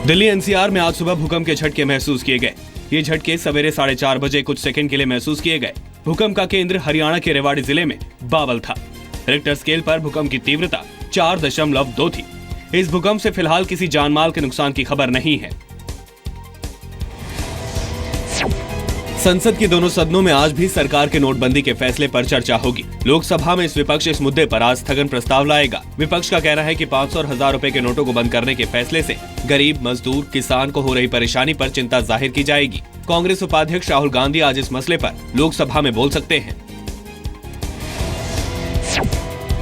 Delhi NCR में आज सुबह भूकंप के झटके महसूस किए गए। ये झटके सवेरे 4:30 बजे कुछ सेकंड के लिए महसूस किए गए। भूकंप का केंद्र हरियाणा के रेवाड़ी जिले में बावल था। रिक्टर स्केल पर भूकंप की तीव्रता 4.2 थी। इस भूकंप से फिलहाल किसी जानमाल के नुकसान की खबर नहीं है। संसद के दोनों सदनों में आज भी सरकार के नोटबंदी के फैसले पर चर्चा होगी। लोकसभा में विपक्ष इस मुद्दे पर आज स्थगन प्रस्ताव लाएगा। विपक्ष का कहना है कि 500 और 1000 रुपए के नोटों को बंद करने के फैसले से गरीब, मजदूर, किसान को हो रही परेशानी पर चिंता जाहिर की जाएगी। कांग्रेस उपाध्यक्ष राहुल गांधी आज इस मसले पर लोकसभा में बोल सकते हैं।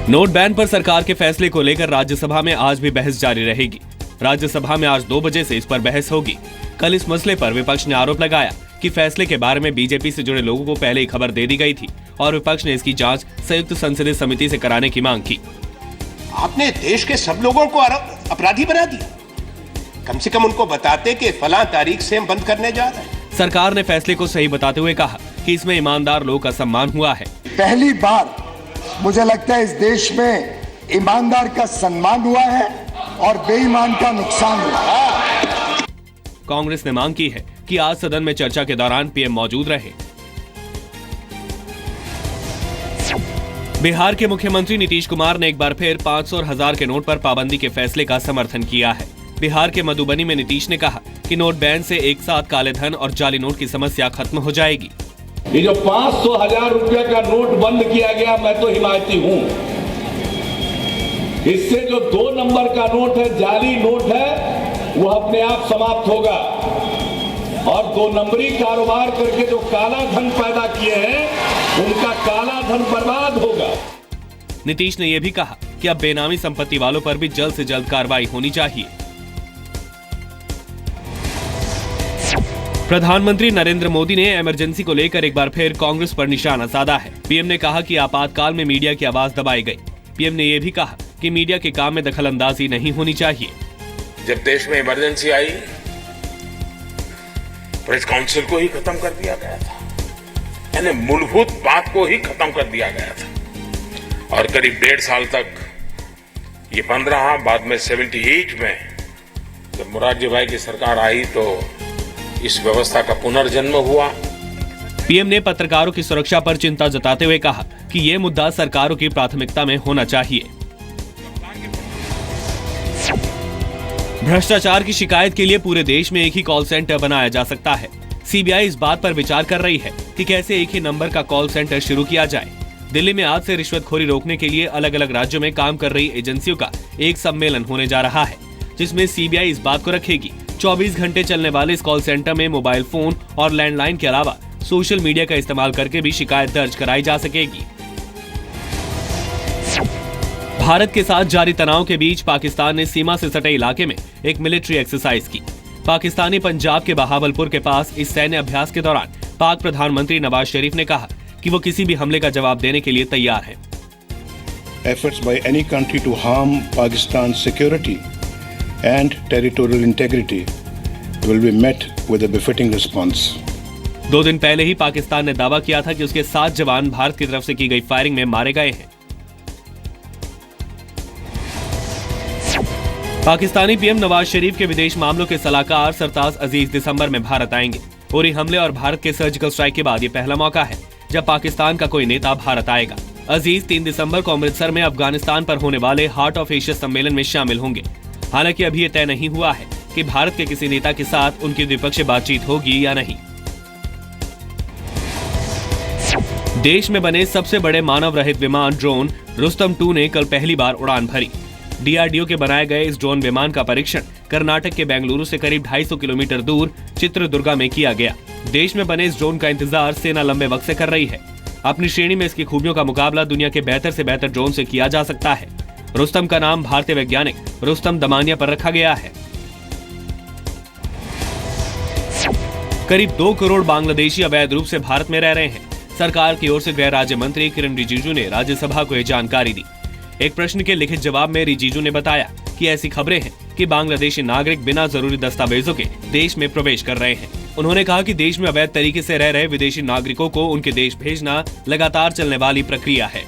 नोट बैन पर सरकार के फैसले को लेकर राज्यसभा में आज भी बहस जारी रहेगी। राज्यसभा में आज 2 बजे से इस पर बहस होगी। कल इस मसले पर विपक्ष ने आरोप लगाया कि फैसले के बारे में बीजेपी से जुड़े लोगों को पहले ही खबर दे दी गई थी और विपक्ष ने इसकी जांच संयुक्त संसदीय समिति से कराने की मांग की। आपने देश के सब लोगों को अपराधी बना दिया। कम से कम उनको बताते कि फलां तारीख से हम बंद करने जा रहे हैं। सरकार ने फैसले को सही बताते हुए कहा कि इसमें ईमानदार लोगों का सम्मान हुआ है। पहली बार मुझे लगता है इस देश में ईमानदार का सम्मान हुआ है और बेईमान का नुकसान हुआ। कांग्रेस ने मांग की है कि आज सदन में चर्चा के दौरान पीएम मौजूद रहे। बिहार के मुख्यमंत्री नीतीश कुमार ने एक बार फिर 500 और 1000 के नोट पर पाबंदी के फैसले का समर्थन किया है। बिहार के मधुबनी में नीतीश ने कहा कि नोट बैन से एक साथ काले धन और जाली नोट की समस्या खत्म हो जाएगी। ये जो 500 1000 रुपये का नोट बंद किया गया, मैं तो हिमायती हूं। इससे जो 2 नंबर का नोट है, जाली नोट है, वो अपने आप समाप्त होगा और 2 नंबरी कारोबार करके जो काला धन पैदा किए हैं, उनका काला धन बर्बाद होगा। नीतीश ने यह भी कहा कि अब बेनामी संपत्ति वालों पर भी जल्द से जल्द कार्रवाई होनी चाहिए। प्रधानमंत्री नरेंद्र मोदी ने इमरजेंसी को लेकर एक बार फिर कांग्रेस पर निशाना साधा है। पीएम ने कहा कि आपातकाल में मीडिया की आवाज दबाई गई। पीएम ने यह भी कहा कि मीडिया के काम में दखलंदाजी नहीं होनी चाहिए। जब देश में इमरजेंसी आई, प्रेस काउंसिल को ही खत्म कर दिया गया था, यानी मूलभूत बात को ही खत्म कर दिया गया था और करीब 1.5 साल तक ये बंद रहा। बाद में 78 में जब मोरारजी भाई की सरकार आई तो इस व्यवस्था का पुनर्जन्म हुआ। पीएम ने पत्रकारों की सुरक्षा पर चिंता जताते हुए कहा कि ये मुद्दा सरकारों की प्राथमिकता में होना चाहिए। भ्रष्टाचार की शिकायत के लिए पूरे देश में एक ही कॉल सेंटर बनाया जा सकता है। सीबीआई इस बात पर विचार कर रही है कि कैसे एक ही नंबर का कॉल सेंटर शुरू किया जाए। दिल्ली में आज से रिश्वतखोरी रोकने के लिए अलग अलग राज्यों में काम कर रही एजेंसियों का एक सम्मेलन होने जा रहा है, जिसमें सीबीआई इस बात को रखेगी 24 घंटे चलने वाले इस कॉल सेंटर में मोबाइल फोन और लैंडलाइन के अलावा सोशल मीडिया का इस्तेमाल करके भी शिकायत दर्ज कराई जा सकेगी। भारत के साथ जारी तनाव के बीच पाकिस्तान ने सीमा से सटे इलाके में एक मिलिट्री एक्सरसाइज की। पाकिस्तानी पंजाब के बहावलपुर के पास इस सैन्य अभ्यास के दौरान पाक प्रधानमंत्री नवाज शरीफ ने कहा कि वो किसी भी हमले का जवाब देने के लिए तैयार हैं। Efforts by any country to harm Pakistan's security and territorial integrity will be met with a befitting response. 2 दिन पहले ही पाकिस्तान ने दावा किया था कि उसके 7 जवान भारत की तरफ से की गई फायरिंग में मारे गए हैं। पाकिस्तानी पीएम नवाज शरीफ के विदेश मामलों के सलाहकार सरताज अजीज दिसंबर में भारत आएंगे। उरी हमले और भारत के सर्जिकल स्ट्राइक के बाद ये पहला मौका है जब पाकिस्तान का कोई नेता भारत आएगा। अजीज 3 दिसंबर को अमृतसर में अफगानिस्तान पर होने वाले हार्ट ऑफ एशिया सम्मेलन में शामिल होंगे। हालांकि अभी ये तय नहीं हुआ है कि भारत के किसी नेता के साथ उनकी द्विपक्षीय बातचीत होगी या नहीं। देश में बने सबसे बड़े मानव रहित विमान ड्रोन रुस्तम 2 ने कल पहली बार उड़ान भरी। डीआरडीओ के बनाए गए इस ड्रोन विमान का परीक्षण कर्नाटक के बेंगलुरु से करीब 250 किलोमीटर दूर चित्रदुर्गा में किया गया। देश में बने इस ड्रोन का इंतजार सेना लंबे वक्त से कर रही है। अपनी श्रेणी में इसकी खूबियों का मुकाबला दुनिया के बेहतर से बेहतर ड्रोन से किया जा सकता है। रुस्तम का नाम भारतीय वैज्ञानिक रुस्तम दमानिया पर रखा गया है। करीब 2 करोड़ बांग्लादेशी अवैध रूप से भारत में रह रहे हैं। सरकार की ओर से गृह राज्य मंत्री किरण रिजिजू ने राज्यसभा को यह जानकारी दी। एक प्रश्न के लिखित जवाब में रिजिजू ने बताया कि ऐसी खबरें हैं कि बांग्लादेशी नागरिक बिना जरूरी दस्तावेजों के देश में प्रवेश कर रहे हैं। उन्होंने कहा कि देश में अवैध तरीके से रह रहे विदेशी नागरिकों को उनके देश भेजना लगातार चलने वाली प्रक्रिया है।